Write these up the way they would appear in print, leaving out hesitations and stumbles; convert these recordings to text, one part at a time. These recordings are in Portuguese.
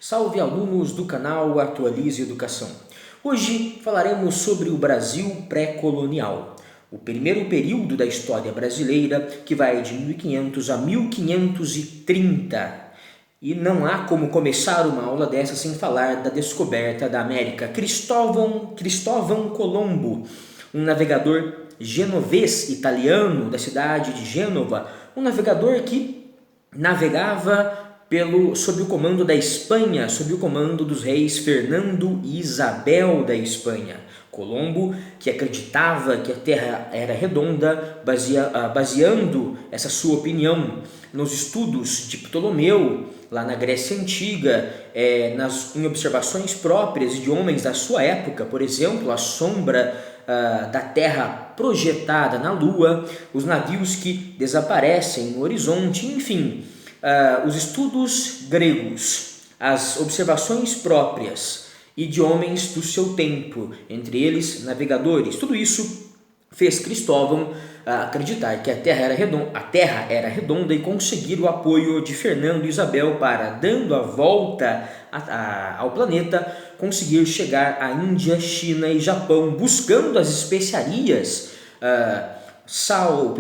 Salve alunos do canal Atualize Educação. Hoje falaremos sobre o Brasil pré-colonial, o primeiro período da história brasileira que vai de 1500 a 1530. E não há como começar uma aula dessa sem falar da descoberta da América. Cristóvão Colombo, um navegador genovês italiano da cidade de Gênova, um navegador que navegava sob o comando da Espanha, sob o comando dos reis Fernando e Isabel da Espanha. Colombo, que acreditava que a Terra era redonda, baseando essa sua opinião nos estudos de Ptolomeu, lá na Grécia Antiga, em observações próprias de homens da sua época, por exemplo, a sombra da Terra projetada na Lua, os navios que desaparecem no horizonte, enfim, os estudos gregos, as observações próprias e de homens do seu tempo, entre eles navegadores, tudo isso fez Cristóvão acreditar que a Terra era redonda e conseguir o apoio de Fernando e Isabel para, dando a volta ao planeta, conseguir chegar à Índia, China e Japão, buscando as especiarias, sal,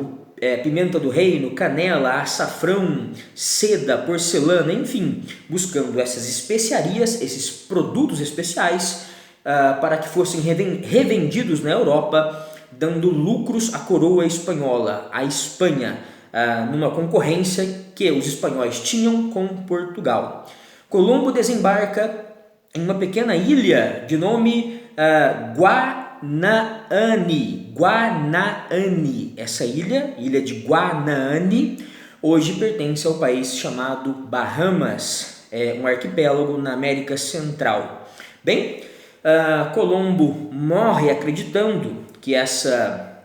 pimenta do reino, canela, açafrão, seda, porcelana, enfim, buscando essas especiarias, esses produtos especiais, para que fossem revendidos na Europa, dando lucros à coroa espanhola, à Espanha, numa concorrência que os espanhóis tinham com Portugal. Colombo desembarca em uma pequena ilha de nome Guanaani. Essa ilha de Guanaani, hoje pertence ao país chamado Bahamas, um arquipélago na América Central. Bem, Colombo morre acreditando que essa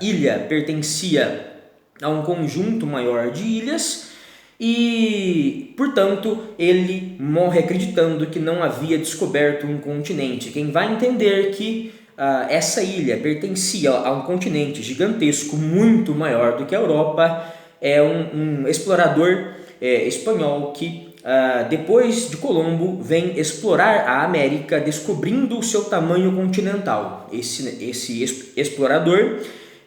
ilha pertencia a um conjunto maior de ilhas e, portanto, ele morre acreditando que não havia descoberto um continente. Quem vai entender que essa ilha pertencia a um continente gigantesco, muito maior do que a Europa, é um explorador espanhol que, depois de Colombo, vem explorar a América, descobrindo o seu tamanho continental. Esse explorador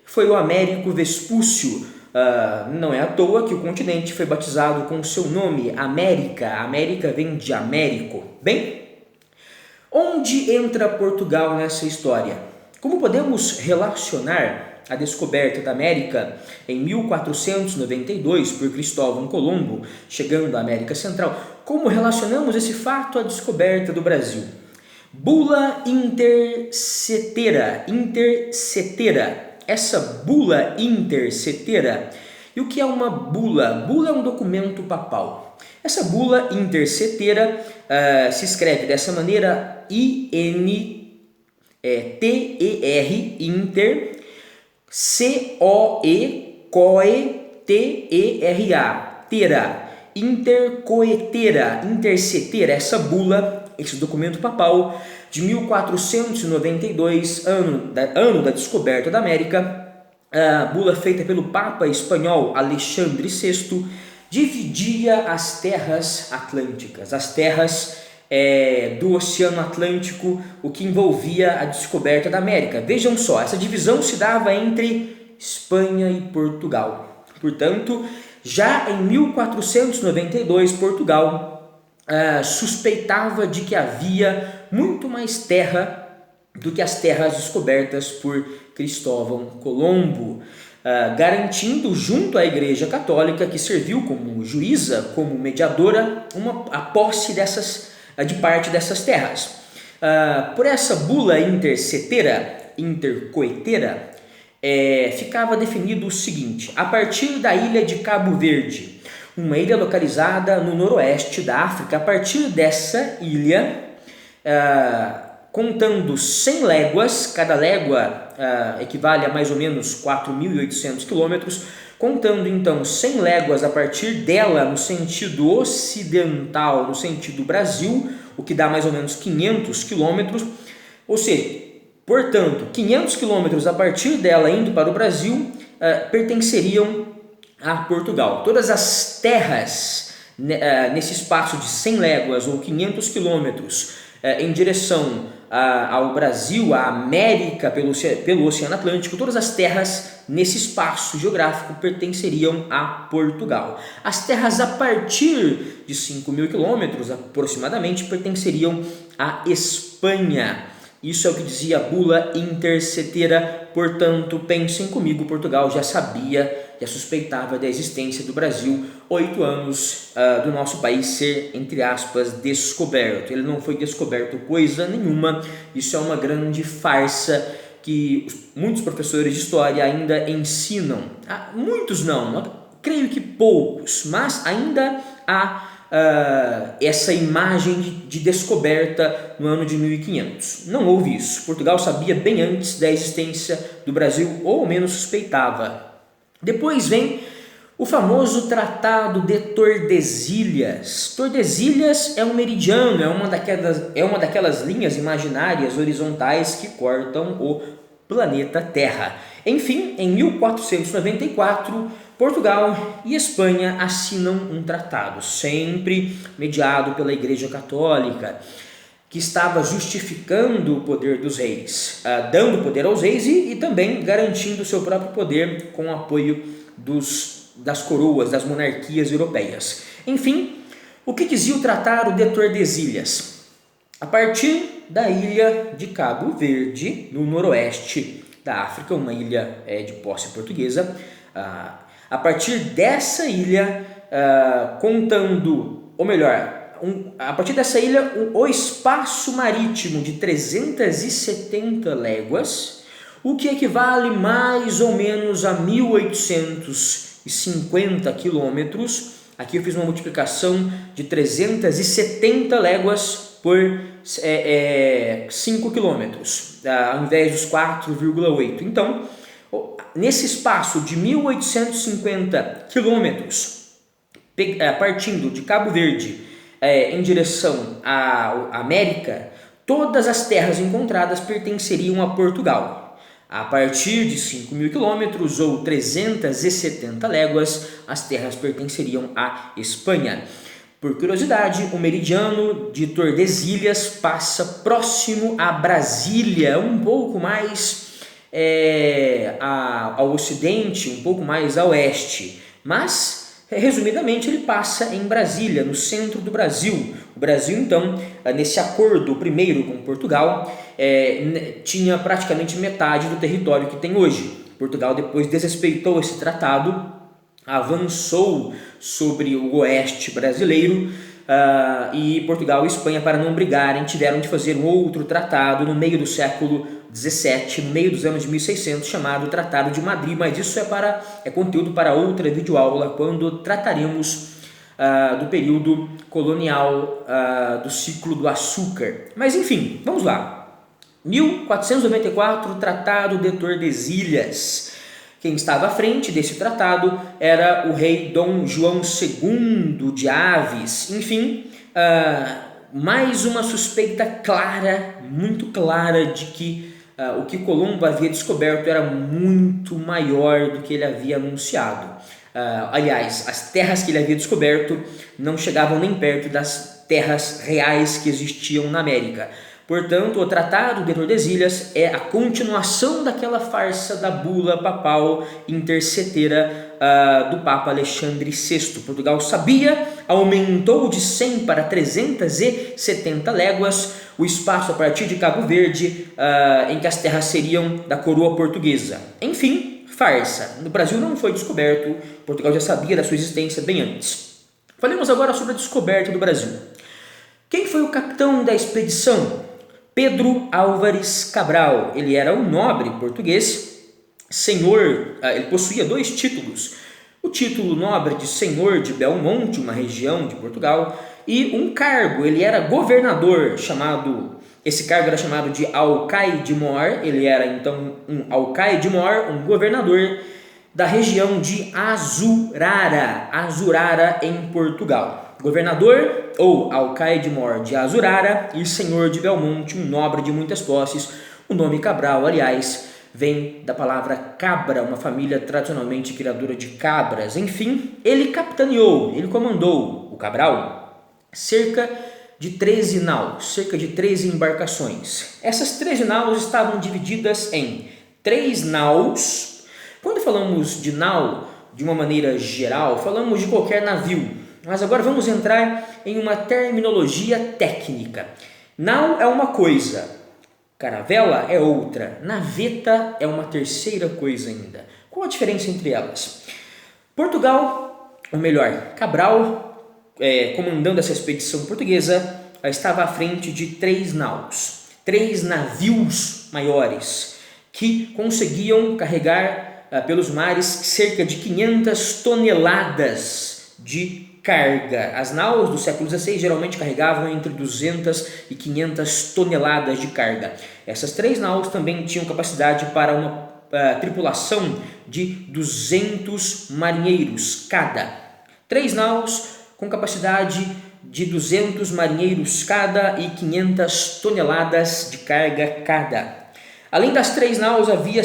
foi o Américo Vespúcio. Não é à toa que o continente foi batizado com o seu nome, América. A América vem de Américo. Bem, onde entra Portugal nessa história? Como podemos relacionar a descoberta da América em 1492 por Cristóvão Colombo, chegando à América Central? Como relacionamos esse fato à descoberta do Brasil? Bula intercetera. Essa bula intercetera. E o que é uma bula? Bula é um documento papal. Essa bula intercetera se escreve dessa maneira: I-N-T-E-R, inter, C-O-E-T-E-R-A, tera, intercoetera, intercetera. Essa bula, esse documento papal de 1492, ano da descoberta da América, a bula feita pelo Papa espanhol Alexandre VI, dividia as terras atlânticas, as terras do Oceano Atlântico, o que envolvia a descoberta da América. Vejam só, essa divisão se dava entre Espanha e Portugal. Portanto, já em 1492, Portugal suspeitava de que havia muito mais terra do que as terras descobertas por Cristóvão Colombo, garantindo junto à Igreja Católica, que serviu como juíza, como mediadora, a posse de parte dessas terras. Por essa bula intercoetera, ficava definido o seguinte: a partir da ilha de Cabo Verde, uma ilha localizada no noroeste da África, a partir dessa ilha, contando 100 léguas, cada légua equivale a mais ou menos 4.800 quilômetros, contando então 100 léguas a partir dela no sentido ocidental, no sentido Brasil, o que dá mais ou menos 500 quilômetros, ou seja, portanto, 500 quilômetros a partir dela indo para o Brasil pertenceriam a Portugal. Todas as terras nesse espaço de 100 léguas ou 500 quilômetros em direção ao Brasil, à América, pelo Oceano Atlântico, todas as terras nesse espaço geográfico pertenceriam a Portugal. As terras a partir de 5.000 quilômetros aproximadamente pertenceriam à Espanha. Isso é o que dizia a bula intercetera, portanto, pensem comigo, Portugal já sabia, já suspeitava da existência do Brasil 8 anos do nosso país ser, entre aspas, descoberto. Ele não foi descoberto coisa nenhuma, isso é uma grande farsa que muitos professores de história ainda ensinam. Muitos não, creio que poucos, mas ainda há essa imagem de descoberta no ano de 1500. Não houve isso. Portugal sabia bem antes da existência do Brasil, ou ao menos suspeitava. Depois vem o famoso Tratado de Tordesilhas. Tordesilhas é um meridiano, é uma daquelas linhas imaginárias horizontais que cortam o planeta Terra. Enfim, em 1494, Portugal e Espanha assinam um tratado, sempre mediado pela Igreja Católica, que estava justificando o poder dos reis, dando poder aos reis e também garantindo o seu próprio poder com o apoio das coroas, das monarquias europeias. Enfim, o que dizia o Tratado de Tordesilhas? A partir da ilha de Cabo Verde, no noroeste da África, uma ilha de posse portuguesa, a partir dessa ilha, a partir dessa ilha, o espaço marítimo de 370 léguas, o que equivale mais ou menos a 1.850 quilômetros. Aqui eu fiz uma multiplicação de 370 léguas por 5 quilômetros, ao invés dos 4,8. Então, nesse espaço de 1.850 quilômetros, partindo de Cabo Verde em direção à América, todas as terras encontradas pertenceriam a Portugal. A partir de 5.000 quilômetros ou 370 léguas, as terras pertenceriam à Espanha. Por curiosidade, o meridiano de Tordesilhas passa próximo a Brasília, um pouco mais ao ocidente, um pouco mais a oeste, mas resumidamente ele passa em Brasília, no centro do Brasil. O Brasil, então, nesse acordo primeiro com Portugal, tinha praticamente metade do território que tem hoje. Portugal depois desrespeitou esse tratado, avançou sobre o oeste brasileiro, e Portugal e Espanha, para não brigarem, tiveram de fazer um outro tratado no meio do século XVII, no meio dos anos de 1600, chamado Tratado de Madrid, mas isso é conteúdo para outra videoaula, quando trataremos do período colonial, do ciclo do açúcar. Mas enfim, vamos lá. 1494, Tratado de Tordesilhas. Quem estava à frente desse tratado era o rei Dom João II de Aves. Enfim, mais uma suspeita clara, muito clara, de que o que Colombo havia descoberto era muito maior do que ele havia anunciado. Aliás, as terras que ele havia descoberto não chegavam nem perto das terras reais que existiam na América. Portanto, o Tratado de Tordesilhas é a continuação daquela farsa da bula papal intercetera do Papa Alexandre VI. Portugal sabia, aumentou de 100 para 370 léguas o espaço a partir de Cabo Verde, em que as terras seriam da coroa portuguesa. Enfim, farsa. No Brasil não foi descoberto, Portugal já sabia da sua existência bem antes. Falemos agora sobre a descoberta do Brasil. Quem foi o capitão da expedição? Pedro Álvares Cabral. Ele era um nobre português, senhor, ele possuía 2 títulos. O título nobre de senhor de Belmonte, uma região de Portugal, e um cargo, ele era governador, esse cargo era chamado de alcaide-mor. Ele era então um alcaide-mor, um governador da região de Azurara em Portugal. Governador ou alcaide-mor de Azurara e senhor de Belmonte, um nobre de muitas posses. O nome Cabral, aliás, vem da palavra cabra, uma família tradicionalmente criadora de cabras. Enfim, ele capitaneou, ele comandou o Cabral, cerca de 13 naus, cerca de 13 embarcações. Essas 13 naus estavam divididas em 3 naus. Quando falamos de nau, de uma maneira geral, falamos de qualquer navio, mas agora vamos entrar em uma terminologia técnica. Nau é uma coisa, caravela é outra, naveta é uma terceira coisa ainda. Qual a diferença entre elas? Portugal, ou melhor, Cabral, comandando essa expedição portuguesa, estava à frente de 3 naus, 3 navios maiores, que conseguiam carregar pelos mares cerca de 500 toneladas de carga. As naus do século XVI geralmente carregavam entre 200 e 500 toneladas de carga. Essas 3 naus também tinham capacidade para uma tripulação de 200 marinheiros cada. 3 naus com capacidade de 200 marinheiros cada e 500 toneladas de carga cada. Além das 3 naus, havia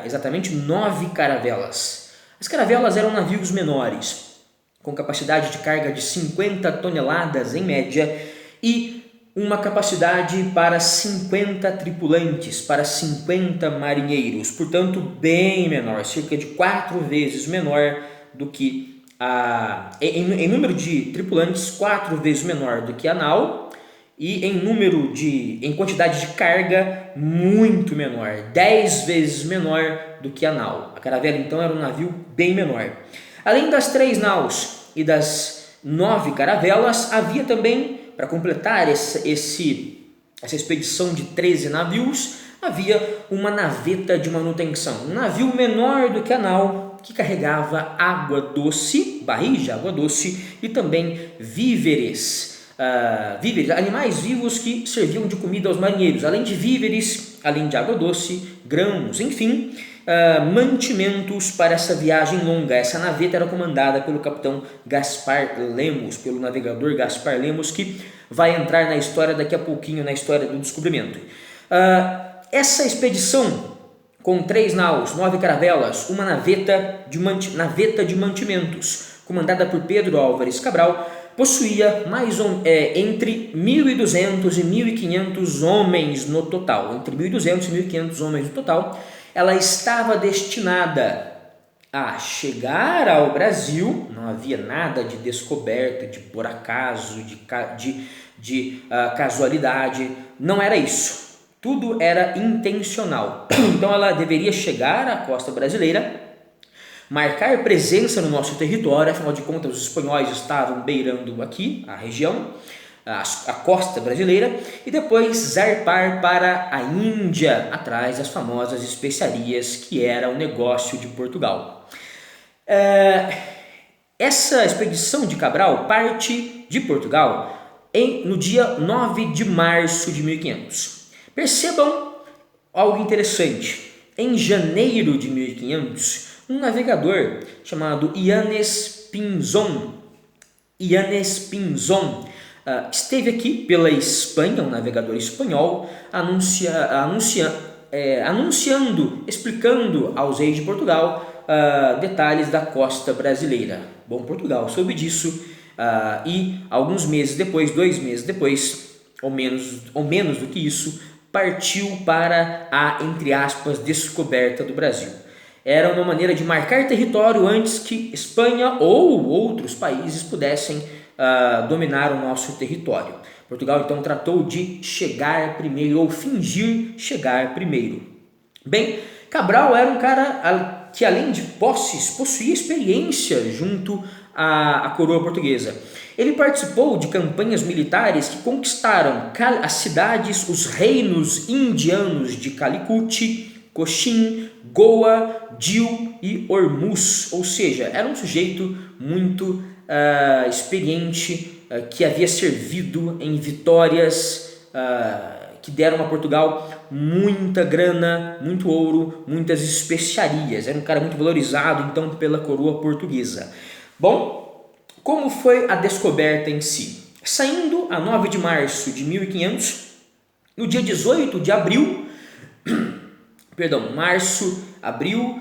exatamente 9 caravelas. As caravelas eram navios menores, com capacidade de carga de 50 toneladas em média e uma capacidade para 50 tripulantes, para 50 marinheiros, portanto bem menor, cerca de 4 vezes menor do que em número de tripulantes, 4 vezes menor do que a nau, e em quantidade de carga muito menor, 10 vezes menor do que a nau. A caravela então era um navio bem menor. Além das 3 naus e das 9 caravelas, havia também, para completar essa expedição de 13 navios, havia uma naveta de manutenção, um navio menor do que a nau, que carregava água doce, barris de água doce e também víveres, animais vivos que serviam de comida aos marinheiros, além de víveres, além de água doce, grãos, enfim, mantimentos para essa viagem longa. Essa naveta era comandada pelo capitão Gaspar Lemos, pelo navegador Gaspar Lemos, que vai entrar na história daqui a pouquinho, na história do descobrimento. Essa expedição, com 3 naus, 9 caravelas, uma naveta de mantimentos, comandada por Pedro Álvares Cabral, possuía entre 1.200 e 1.500 homens no total. Entre 1.200 e 1.500 homens no total. Ela estava destinada a chegar ao Brasil. Não havia nada de descoberta, de por acaso, de casualidade. Não era isso. Tudo era intencional. Então ela deveria chegar à costa brasileira, marcar presença no nosso território, afinal de contas os espanhóis estavam beirando aqui a região, a costa brasileira, e depois zarpar para a Índia, atrás das famosas especiarias, que era o negócio de Portugal. Essa expedição de Cabral parte de Portugal no dia 9 de março de 1500. Percebam algo interessante. Em janeiro de 1500, um navegador chamado Yanes Pinzon esteve aqui pela Espanha, um navegador espanhol, anunciando, explicando aos reis de Portugal detalhes da costa brasileira. Bom, Portugal soube disso e alguns meses depois, 2 meses depois, ou menos do que isso, partiu para a, entre aspas, descoberta do Brasil. Era uma maneira de marcar território antes que Espanha ou outros países pudessem dominar o nosso território. Portugal então tratou de chegar primeiro, ou fingir chegar primeiro. Bem, Cabral era um cara que, além de posses, possuía experiência junto à coroa portuguesa. Ele participou de campanhas militares que conquistaram as cidades, os reinos indianos de Calicut, Cochin, Goa, Dil e Hormuz, ou seja, era um sujeito muito experiente, que havia servido em vitórias que deram a Portugal muita grana, muito ouro, muitas especiarias. Era um cara muito valorizado então pela coroa portuguesa. Bom, como foi a descoberta em si? Saindo a 9 de março de 1500, no dia 18 de abril, abril,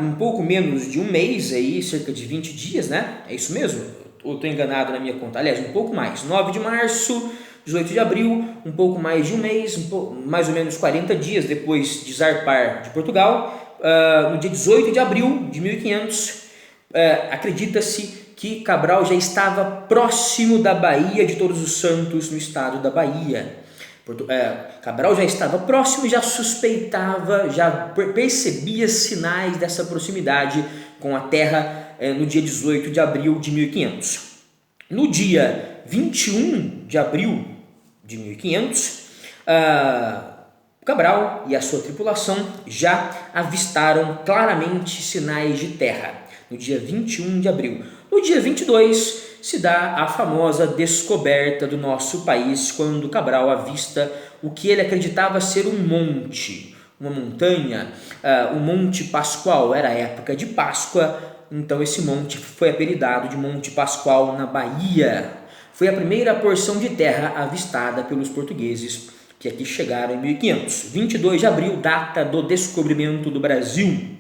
um pouco menos de um mês, aí, cerca de 20 dias, né? É isso mesmo? ou estou enganado na minha conta? Aliás, um pouco mais. 9 de março, 18 de abril, um pouco mais de um mês, mais ou menos 40 dias depois de zarpar de Portugal, no dia 18 de abril de 1500, acredita-se que Cabral já estava próximo da Baía de Todos os Santos, no estado da Bahia. Cabral já estava próximo, já suspeitava, já percebia sinais dessa proximidade com a terra no dia 18 de abril de 1500. No dia 21 de abril de 1500, Cabral e a sua tripulação já avistaram claramente sinais de terra. No dia 21 de abril. No dia 22 se dá a famosa descoberta do nosso país, quando Cabral avista o que ele acreditava ser um monte, uma montanha, o Monte Pascoal. Era a época de Páscoa, então esse monte foi apelidado de Monte Pascoal na Bahia. Foi a primeira porção de terra avistada pelos portugueses que aqui chegaram em 1500. 22 de abril, data do descobrimento do Brasil.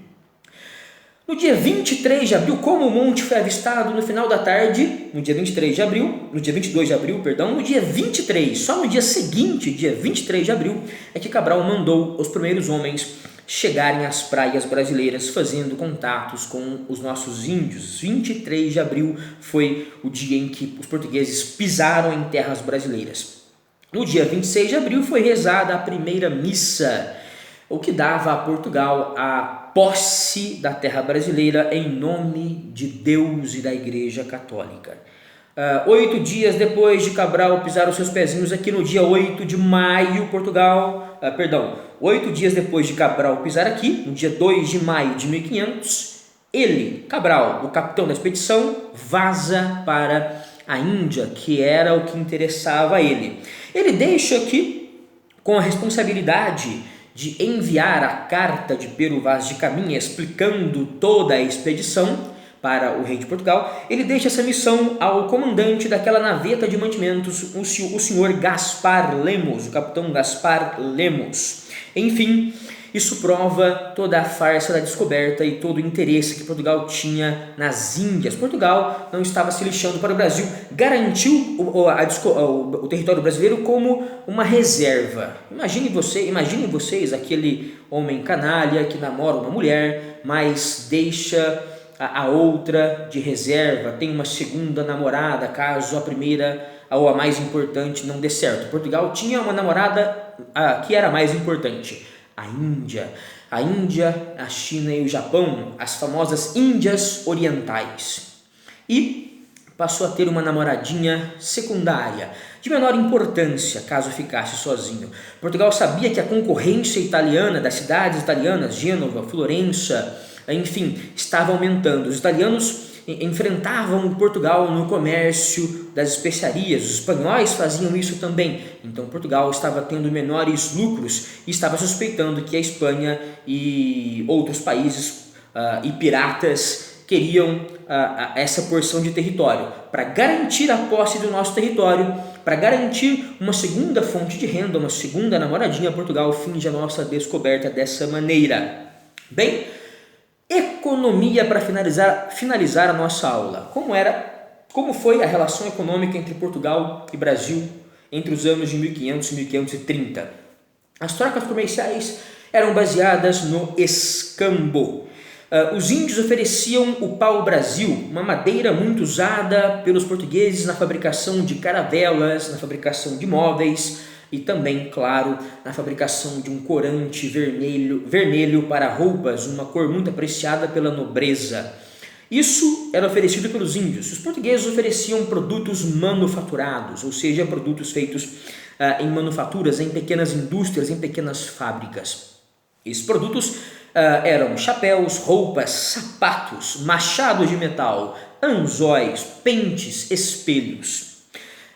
No dia 23 de abril, como o monte foi avistado no final da tarde, no dia 22 de abril, no dia 23, só no dia seguinte, dia 23 de abril, é que Cabral mandou os primeiros homens chegarem às praias brasileiras, fazendo contatos com os nossos índios. 23 de abril foi o dia em que os portugueses pisaram em terras brasileiras. No dia 26 de abril foi rezada a primeira missa, o que dava a Portugal a posse da terra brasileira em nome de Deus e da Igreja Católica. 8 dias depois de Cabral pisar os seus pezinhos aqui no dia 8 de maio, 8 dias depois de Cabral pisar aqui, no dia 2 de maio de 1500, ele, Cabral, o capitão da expedição, vaza para a Índia, que era o que interessava a ele. Ele deixa aqui com a responsabilidade de enviar a carta de Pero Vaz de Caminha explicando toda a expedição para o rei de Portugal. Ele deixa essa missão ao comandante daquela naveta de mantimentos, o senhor Gaspar Lemos, o capitão Gaspar Lemos. Enfim, isso prova toda a farsa da descoberta e todo o interesse que Portugal tinha nas Índias. Portugal não estava se lixando para o Brasil, garantiu o território brasileiro como uma reserva. Imaginem vocês aquele homem canalha que namora uma mulher, mas deixa a outra de reserva, tem uma segunda namorada, caso a primeira ou a mais importante não dê certo. Portugal tinha uma namorada que era mais importante. A Índia, a China e o Japão, as famosas Índias Orientais. E passou a ter uma namoradinha secundária, de menor importância, caso ficasse sozinho. Portugal sabia que a concorrência italiana, das cidades italianas, Gênova, Florença, enfim, estava aumentando. Os italianos enfrentavam Portugal no comércio das especiarias, os espanhóis faziam isso também, então Portugal estava tendo menores lucros e estava suspeitando que a Espanha e outros países e piratas queriam essa porção de território. Para garantir a posse do nosso território, para garantir uma segunda fonte de renda, uma segunda namoradinha, Portugal finge a nossa descoberta dessa maneira. Bem, economia para finalizar a nossa aula. Como foi a relação econômica entre Portugal e Brasil entre os anos de 1500 e 1530? As trocas comerciais eram baseadas no escambo. Os índios ofereciam o pau-brasil, uma madeira muito usada pelos portugueses na fabricação de caravelas, na fabricação de móveis, e também, claro, na fabricação de um corante vermelho para roupas, uma cor muito apreciada pela nobreza. Isso era oferecido pelos índios. Os portugueses ofereciam produtos manufaturados, ou seja, produtos feitos em manufaturas, em pequenas indústrias, em pequenas fábricas. Esses produtos eram chapéus, roupas, sapatos, machados de metal, anzóis, pentes, espelhos.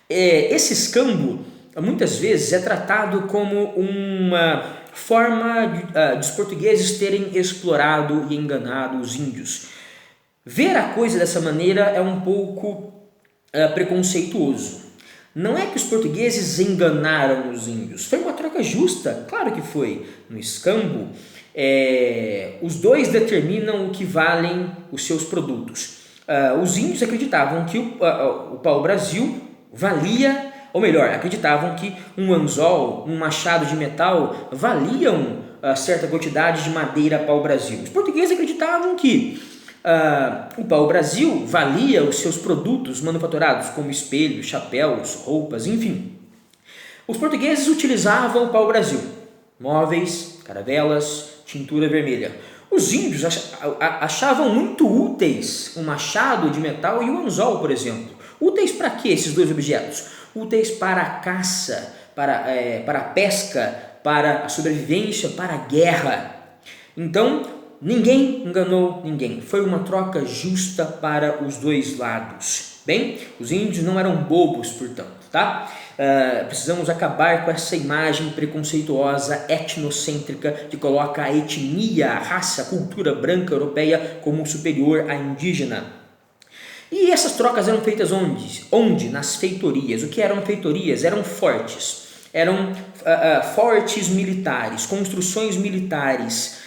Esse escambo muitas vezes é tratado como uma forma dos portugueses terem explorado e enganado os índios. Ver a coisa dessa maneira é um pouco preconceituoso. Não é que os portugueses enganaram os índios, foi uma troca justa, claro que foi. No escambo, os dois determinam o que valem os seus produtos. Os índios acreditavam que o pau-brasil valia, ou melhor, acreditavam que um anzol, um machado de metal valiam certa quantidade de madeira pau-brasil. Os portugueses acreditavam que o pau-brasil valia os seus produtos manufaturados, como espelhos, chapéus, roupas, enfim. Os portugueses utilizavam o pau-brasil, móveis, caravelas, tintura vermelha. Os índios achavam muito úteis um machado de metal e um anzol, por exemplo. Úteis para quê esses dois objetos? Úteis para a caça, para a pesca, para a sobrevivência, para a guerra. Então, ninguém enganou ninguém. Foi uma troca justa para os dois lados. Bem, os índios não eram bobos, portanto, tá? Precisamos acabar com essa imagem preconceituosa, etnocêntrica, que coloca a etnia, a raça, a cultura branca europeia como superior à indígena. E essas trocas eram feitas onde? Nas feitorias. O que eram feitorias? Eram fortes. Eram fortes militares, construções militares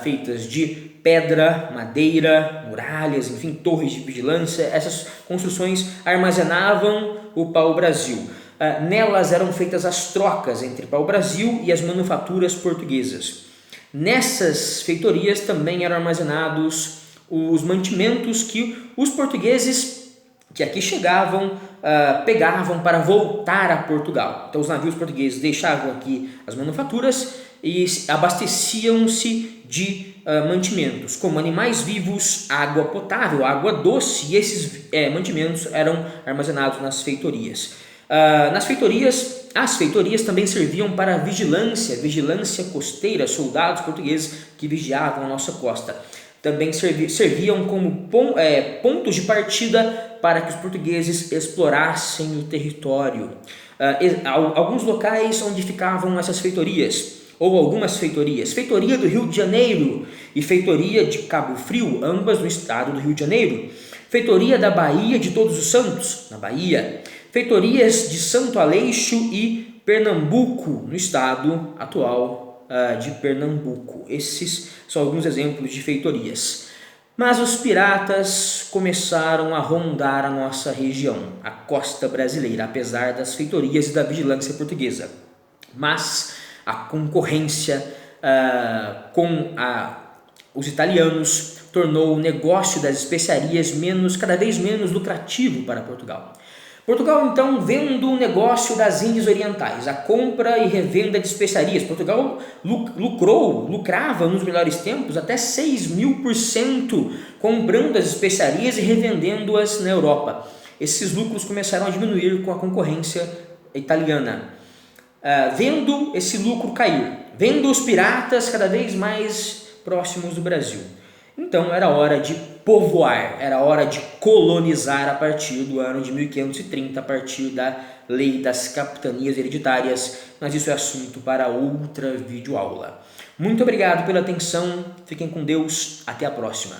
feitas de pedra, madeira, muralhas, enfim, torres de vigilância. Essas construções armazenavam o pau-brasil. Nelas eram feitas as trocas entre pau-brasil e as manufaturas portuguesas. Nessas feitorias também eram armazenados os mantimentos que os portugueses que aqui chegavam pegavam para voltar a Portugal. Então os navios portugueses deixavam aqui as manufaturas e abasteciam-se de mantimentos, como animais vivos, água potável, água doce, e esses mantimentos eram armazenados nas feitorias. As feitorias também serviam para vigilância costeira, soldados portugueses que vigiavam a nossa costa. Também serviam como pontos de partida para que os portugueses explorassem o território. Alguns locais onde ficavam essas feitorias, ou algumas feitorias, feitoria do Rio de Janeiro e feitoria de Cabo Frio, ambas no estado do Rio de Janeiro, feitoria da Baía de Todos os Santos, na Bahia, feitorias de Santo Aleixo e Pernambuco, no estado atual de Pernambuco. Esses são alguns exemplos de feitorias. Mas os piratas começaram a rondar a nossa região, a costa brasileira, apesar das feitorias e da vigilância portuguesa. Mas a concorrência com os italianos tornou o negócio das especiarias cada vez menos lucrativo para Portugal. Portugal, então, vendo o negócio das Índias Orientais, a compra e revenda de especiarias. Portugal lucrava nos melhores tempos até 6.000% comprando as especiarias e revendendo-as na Europa. Esses lucros começaram a diminuir com a concorrência italiana. Vendo esse lucro cair, vendo os piratas cada vez mais próximos do Brasil. Então era hora de povoar, era hora de colonizar a partir do ano de 1530, a partir da lei das capitanias hereditárias, mas isso é assunto para outra videoaula. Muito obrigado pela atenção, fiquem com Deus, até a próxima.